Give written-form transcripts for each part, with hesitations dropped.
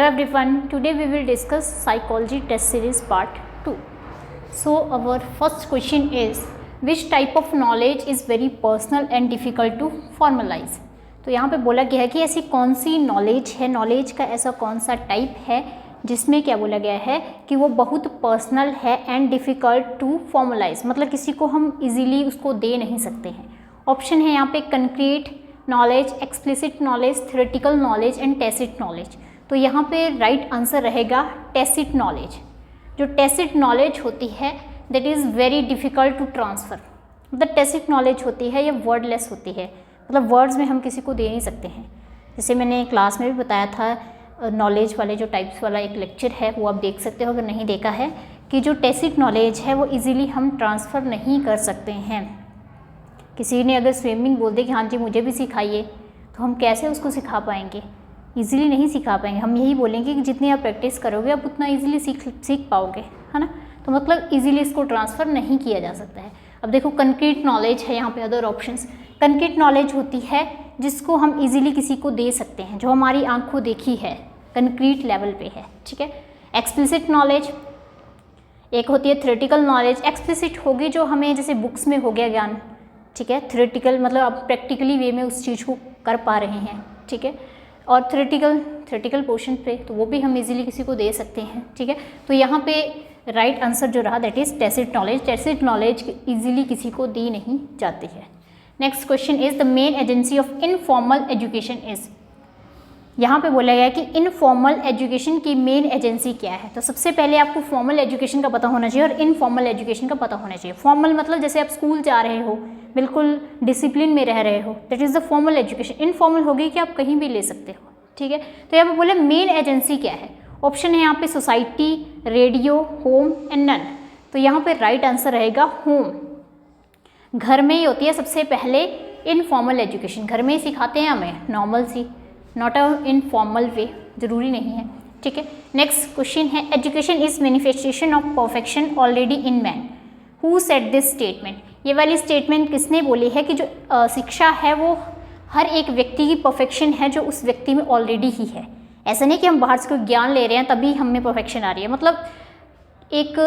Hello everyone, today we will discuss psychology test series part 2. So our first question is, which type of knowledge is very personal and difficult to formalize? तो यहाँ पे बोला गया है कि ऐसी कौन सी नॉलेज है, नॉलेज का ऐसा कौन सा टाइप है जिसमें क्या बोला गया है कि वो बहुत पर्सनल है एंड डिफ़िकल्ट टू फॉर्मलाइज, मतलब किसी को हम इजीली उसको दे नहीं सकते हैं. ऑप्शन है यहाँ पे concrete knowledge, explicit knowledge, theoretical knowledge and tacit knowledge. तो यहाँ पे राइट आंसर रहेगा टैसिट नॉलेज. जो टैसिट नॉलेज होती है that is very difficult to transfer. मतलब टैसिट नॉलेज होती है या वर्डलेस होती है, मतलब वर्ड्स में हम किसी को दे नहीं सकते हैं. जैसे मैंने क्लास में भी बताया था, नॉलेज वाले जो टाइप्स वाला एक लेक्चर है वो आप देख सकते हो अगर नहीं देखा है, कि जो टैसिट नॉलेज है वो इजीली हम ट्रांसफ़र नहीं कर सकते हैं. किसी ने अगर स्विमिंग बोल दे कि हाँ जी मुझे भी सिखाइए, तो हम कैसे उसको सिखा पाएंगे? इजीली नहीं सिखा पाएंगे. हम यही बोलेंगे कि जितनी आप प्रैक्टिस करोगे आप उतना इजीली सीख पाओगे, है ना. तो मतलब इजीली इसको ट्रांसफ़र नहीं किया जा सकता है. अब देखो कंक्रीट नॉलेज है यहाँ पे अदर ऑप्शंस. कंक्रीट नॉलेज होती है जिसको हम इजीली किसी को दे सकते हैं, जो हमारी आंखों देखी है, कंक्रीट लेवल पे है, ठीक है. एक्सप्लिसिट नॉलेज एक होती है, थ्योरेटिकल नॉलेज. एक्सप्लिसिट होगी जो हमें जैसे बुक्स में हो गया ज्ञान, ठीक है. थ्योरेटिकल मतलब आप प्रैक्टिकली वे में उस चीज़ को कर पा रहे हैं, ठीक है. और थ्योरेटिकल पोर्शन पे तो वो भी हम इजीली किसी को दे सकते हैं, ठीक है. तो यहाँ पे राइट आंसर जो रहा that is tacit knowledge. Tacit knowledge easily किसी को दी नहीं जाती है. Next question is the main agency of informal education is. यहाँ पे बोला गया है कि इनफॉर्मल एजुकेशन की मेन एजेंसी क्या है. तो सबसे पहले आपको फॉर्मल एजुकेशन का पता होना चाहिए और इनफॉर्मल एजुकेशन का पता होना चाहिए. फॉर्मल मतलब जैसे आप स्कूल जा रहे हो, बिल्कुल डिसिप्लिन में रह रहे हो, that is the formal education. Informal होगी कि आप कहीं भी ले सकते हो, ठीक है. तो यहाँ पे बोले मेन एजेंसी क्या है. ऑप्शन है यहाँ पे society, radio, home and none. तो यहाँ पे राइट आंसर रहेगा होम. घर में ही होती है सबसे पहले इनफॉर्मल एजुकेशन. घर में ही सिखाते हैं हमें normal see, not a informal way, ज़रूरी नहीं है, ठीक है. नेक्स्ट क्वेश्चन है education is manifestation of perfection already in man. Who said this statement. ये वाली स्टेटमेंट किसने बोली है कि जो शिक्षा है वो हर एक व्यक्ति की परफेक्शन है जो उस व्यक्ति में ऑलरेडी ही है. ऐसा नहीं कि हम बाहर से कोई ज्ञान ले रहे हैं तभी हमें परफेक्शन आ रही है. मतलब एक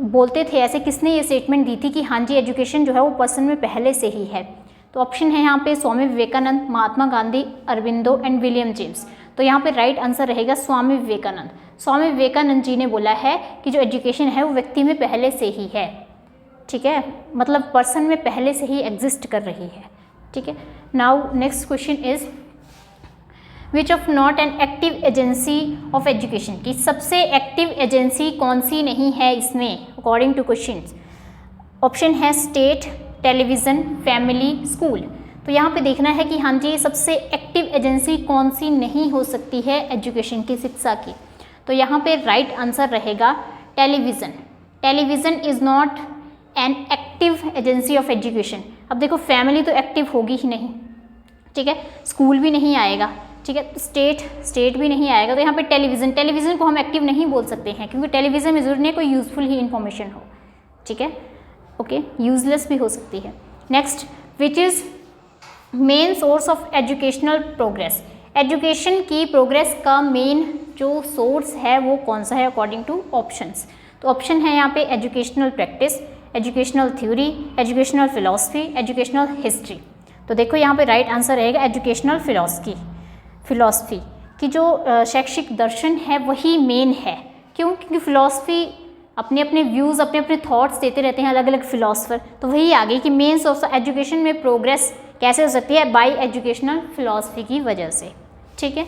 बोलते थे ऐसे, किसने ये स्टेटमेंट दी थी कि हाँ जी एजुकेशन जो है वो पर्सन में पहले से ही है. तो ऑप्शन है यहाँ पे Swami Vivekananda, Mahatma Gandhi, Aurobindo and William James. तो यहाँ पे राइट आंसर रहेगा स्वामी विवेकानंद. स्वामी विवेकानंद जी ने बोला है कि जो एजुकेशन है वो व्यक्ति में पहले से ही है, ठीक है. मतलब पर्सन में पहले से ही एग्जिस्ट कर रही है, ठीक है. Now next question is which of not an active agency of education. की सबसे एक्टिव एजेंसी कौन सी नहीं है इसमें अकॉर्डिंग टू क्वेश्चन. ऑप्शन है स्टेट, टेलीविज़न, फैमिली, स्कूल. तो यहाँ पे देखना है कि हाँ जी सबसे एक्टिव एजेंसी कौन सी नहीं हो सकती है एजुकेशन की, शिक्षा की. तो यहाँ पे राइट आंसर रहेगा television. Television is not an active agency of education. अब देखो फैमिली तो एक्टिव होगी ही नहीं, ठीक है. स्कूल भी नहीं आएगा, ठीक है. स्टेट भी नहीं आएगा. तो यहाँ पे टेलीविज़न को हम एक्टिव नहीं बोल सकते हैं क्योंकि टेलीविज़न में ज़रूरी नहीं कोई यूज़फुल ही इन्फॉर्मेशन हो, ठीक है. ओके, यूजलेस भी हो सकती है. Next, which is main source of educational progress. Education की प्रोग्रेस का मेन जो सोर्स है वो कौन सा है अकॉर्डिंग टू ऑप्शंस. तो ऑप्शन है यहाँ पे educational practice, educational theory, educational philosophy, educational history. तो देखो यहाँ पे राइट आंसर रहेगा एजुकेशनल फिलॉसफी की जो शैक्षिक दर्शन है वही मेन है. क्यों? क्योंकि फिलॉसफी अपने अपने व्यूज़, अपने अपने थॉट्स देते रहते हैं अलग अलग फिलॉसफर. तो वही आ गई कि मेन सोर्स ऑफ एजुकेशन में प्रोग्रेस कैसे हो सकती है, बाय एजुकेशनल फिलॉसफी की वजह से, ठीक है.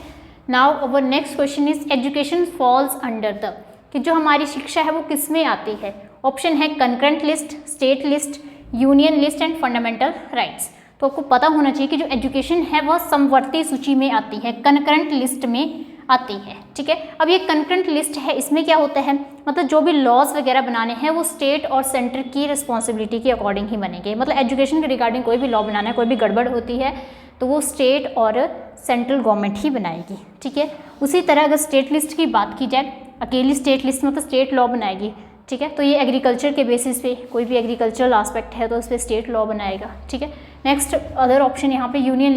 Now our next question is education falls under the. कि जो हमारी शिक्षा है वो किस में आती है. ऑप्शन है concurrent list, state list, union list and fundamental rights. तो आपको पता होना चाहिए कि जो एजुकेशन है वह समवर्ती सूची में आती है, कंकरेंट लिस्ट में आती है, ठीक है. अब ये कंकरेंट लिस्ट है, इसमें क्या होता है, मतलब जो भी लॉज वगैरह बनाने हैं वो स्टेट और सेंटर की रिस्पॉन्सिबिलिटी के अकॉर्डिंग ही बनेंगे. मतलब एजुकेशन के रिगार्डिंग कोई भी लॉ बनाना है, कोई भी गड़बड़ होती है तो वो स्टेट और सेंट्रल गवर्नमेंट ही बनाएगी, ठीक है. उसी तरह अगर स्टेट लिस्ट की बात की जाए, अकेली स्टेट लिस्ट मतलब स्टेट लॉ बनाएगी, ठीक है. तो ये एग्रीकल्चर के बेसिस पे, कोई भी एग्रीकल्चरल आस्पेक्ट है तो उस पर स्टेट लॉ बनाएगा, ठीक है. नेक्स्ट अदर ऑप्शन यहाँ पे यूनियन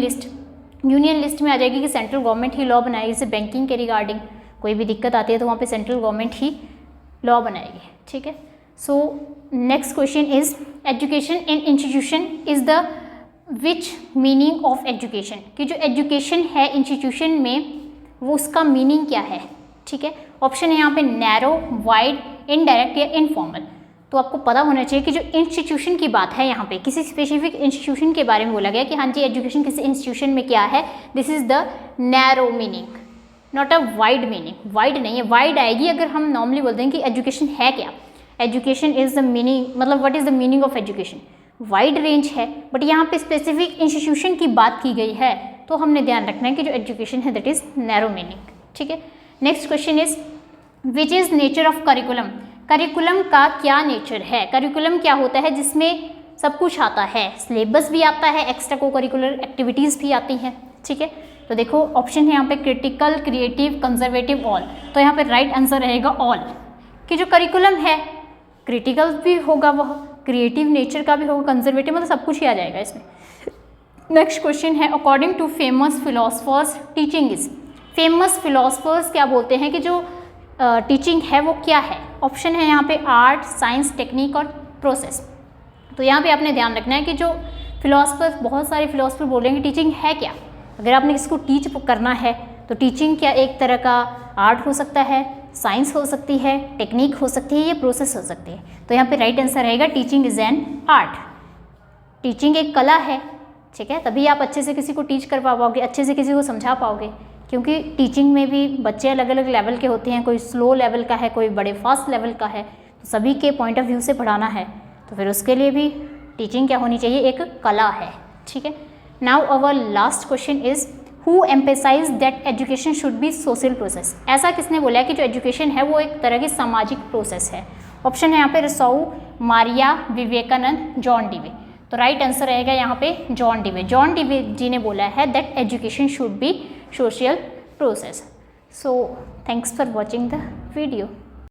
लिस्ट में आ जाएगी कि सेंट्रल गवर्नमेंट ही लॉ बनाएगी, जैसे बैंकिंग के रिगार्डिंग कोई भी दिक्कत आती है तो वहाँ पे सेंट्रल गवर्नमेंट ही लॉ बनाएगी, ठीक है। So next question is education in institution is the which meaning of education, कि जो एजुकेशन है इंस्टीट्यूशन में वो उसका मीनिंग क्या है, ठीक है। ऑप्शन है यहाँ पे नैरो, वाइड, इनडायरेक्ट या इनफॉर्मल। तो आपको पता होना चाहिए कि जो इंस्टीट्यूशन की बात है यहाँ पे किसी स्पेसिफिक इंस्टीट्यूशन के बारे में बोला गया कि हाँ जी एजुकेशन किसी इंस्टीट्यूशन में क्या है, this is the narrow meaning, not a wide meaning. Wide नहीं है, वाइड आएगी अगर हम नॉर्मली बोलते हैं कि एजुकेशन है क्या, एजुकेशन इज द मीनिंग, मतलब what is the meaning of education, wide range है। बट यहाँ पे स्पेसिफिक इंस्टीट्यूशन की बात की गई है तो हमने ध्यान रखना है कि जो एजुकेशन है दैट इज नैरो मीनिंग, ठीक है। Next question is which is nature of curriculum, curriculum का क्या नेचर है। करिकुलम क्या होता है जिसमें सब कुछ आता है, सिलेबस भी आता है, एक्स्ट्रा को करिकुलर एक्टिविटीज़ भी आती हैं, ठीक है। तो देखो ऑप्शन है यहाँ पे क्रिटिकल, क्रिएटिव, कंजर्वेटिव, ऑल। तो यहाँ पे राइट आंसर रहेगा ऑल, कि जो करिकुलम है क्रिटिकल भी होगा, वह क्रिएटिव नेचर का भी होगा, कंजर्वेटिव, मतलब सब कुछ ही आ जाएगा इसमें। नेक्स्ट क्वेश्चन है according to famous philosophers teaching is, famous philosophers क्या बोलते हैं कि जो टीचिंग है वो क्या है। ऑप्शन है यहाँ पे आर्ट, साइंस, टेक्निक और प्रोसेस। तो यहाँ पे आपने ध्यान रखना है कि जो फिलोसफर, बहुत सारे फिलोसफर बोल रहे हैं कि टीचिंग है क्या। अगर आपने इसको टीच करना है तो टीचिंग क्या एक तरह का आर्ट हो सकता है, साइंस हो सकती है, टेक्निक हो सकती है, या प्रोसेस हो सकती है। तो यहाँ पे राइट आंसर रहेगा teaching is an art. Teaching एक कला है, ठीक है, तभी आप अच्छे से किसी को टीच कर पाओगे, अच्छे से किसी को समझा पाओगे, क्योंकि टीचिंग में भी बच्चे अलग अलग लेवल के होते हैं, कोई स्लो लेवल का है, कोई बड़े फास्ट लेवल का है, तो सभी के पॉइंट ऑफ व्यू से पढ़ाना है, तो फिर उसके लिए भी टीचिंग क्या होनी चाहिए, एक कला है, ठीक है। Now our last question is who emphasise that education should be social process, ऐसा किसने बोला है कि जो एजुकेशन है वो एक तरह की सामाजिक प्रोसेस है। ऑप्शन है यहाँ पे रसाऊ, मारिया, विवेकानंद, जॉन डीवे। तो राइट आंसर रहेगा यहाँ पे जॉन डीवे। जॉन डीवे जी ने बोला है that education should B social process. So thanks for watching the video.